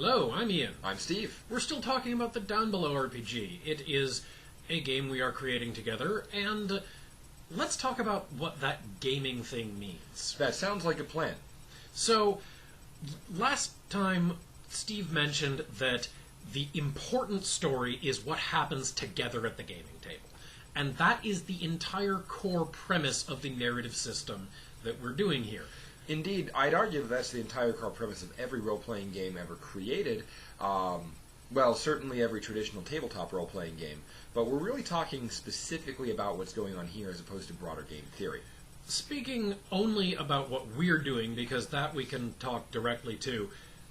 Hello, I'm Ian. I'm Steve. We're still talking about the Downbelow RPG. It is a game we are creating together, and let's talk about what that gaming thing means. That sounds like a plan. So, last time Steve mentioned that the important story is what happens together at the gaming table. And that is the entire core premise of the narrative system that we're doing here. Indeed, I'd argue that that's the entire core premise of every role-playing game ever created. Well, certainly every traditional tabletop role-playing game. But we're really talking specifically about what's going on here as opposed to broader game theory. Speaking only about what we're doing, because that we can talk directly to,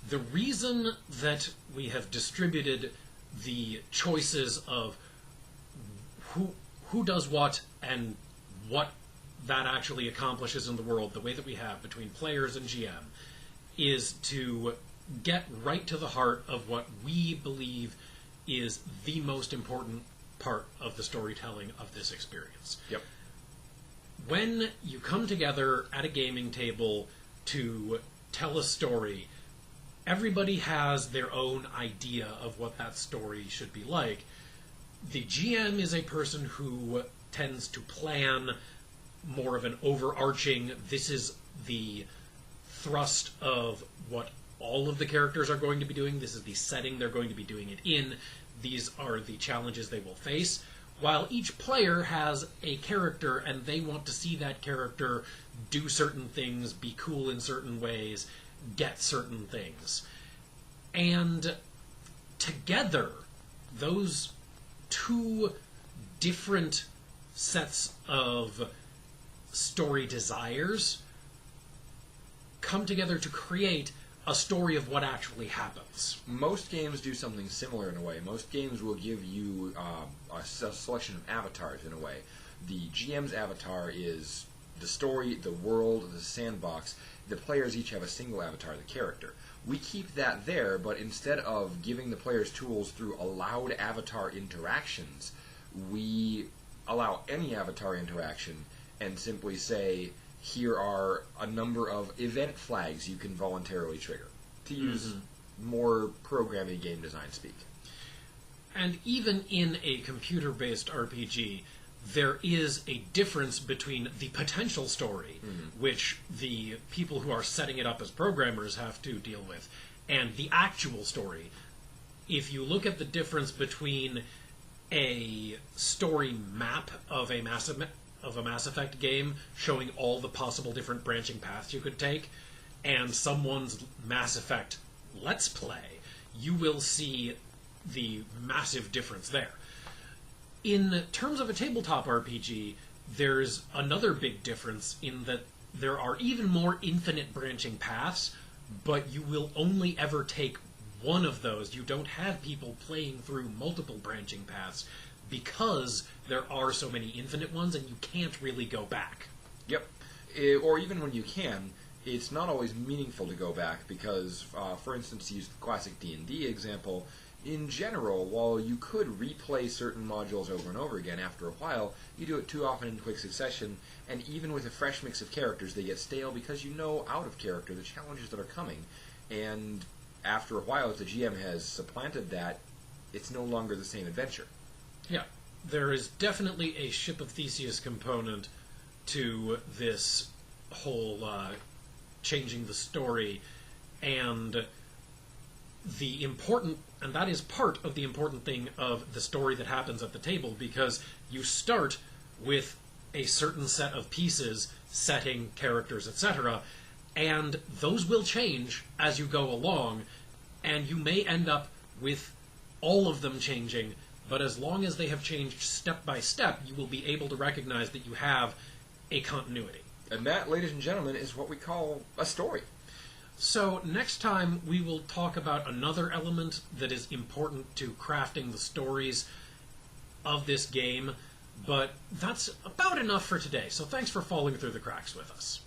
the reason that we have distributed the choices of who does what and what that actually accomplishes in the world, the way that we have between players and GM, is to get right to the heart of what we believe is the most important part of the storytelling of this experience. Yep. When you come together at a gaming table to tell a story, everybody has their own idea of what that story should be like. The GM is a person who tends to plan more of an overarching, this is the thrust of what all of the characters are going to be doing, this is the setting they're going to be doing it in, these are the challenges they will face, while each player has a character and they want to see that character do certain things, be cool in certain ways, get certain things. And together, those two different sets of story desires come together to create a story of what actually happens. Most games do something similar in a way. Most games will give you a selection of avatars in a way. The GM's avatar is the story, the world, the sandbox. The players each have a single avatar, the character. We keep that there, but instead of giving the players tools through allowed avatar interactions, we allow any avatar interaction and simply say, here are a number of event flags you can voluntarily trigger, to use more programming game design speak. And even in a computer-based RPG, there is a difference between the potential story, which the people who are setting it up as programmers have to deal with, and the actual story. If you look at the difference between a story map of a Mass Effect game showing all the possible different branching paths you could take, and someone's Mass Effect Let's Play, you will see the massive difference there. In terms of a tabletop RPG, there's another big difference in that there are even more infinite branching paths, but you will only ever take one of those. You don't have people playing through multiple branching paths because there are so many infinite ones and you can't really go back. Yep. Or even when you can, it's not always meaningful to go back because, for instance, to use the classic D&D example, in general, while you could replay certain modules over and over again, after a while, you do it too often in quick succession, and even with a fresh mix of characters, they get stale because you know out of character the challenges that are coming. And after a while, if the GM has supplanted that, it's no longer the same adventure. Yeah, there is definitely a Ship of Theseus component to this whole changing the story, and that is part of the important thing of the story that happens at the table, because you start with a certain set of pieces, setting, characters, etc., and those will change as you go along, and you may end up with all of them changing, but as long as they have changed step by step, you will be able to recognize that you have a continuity. And that, ladies and gentlemen, is what we call a story. So next time we will talk about another element that is important to crafting the stories of this game, but that's about enough for today, so thanks for falling through the cracks with us.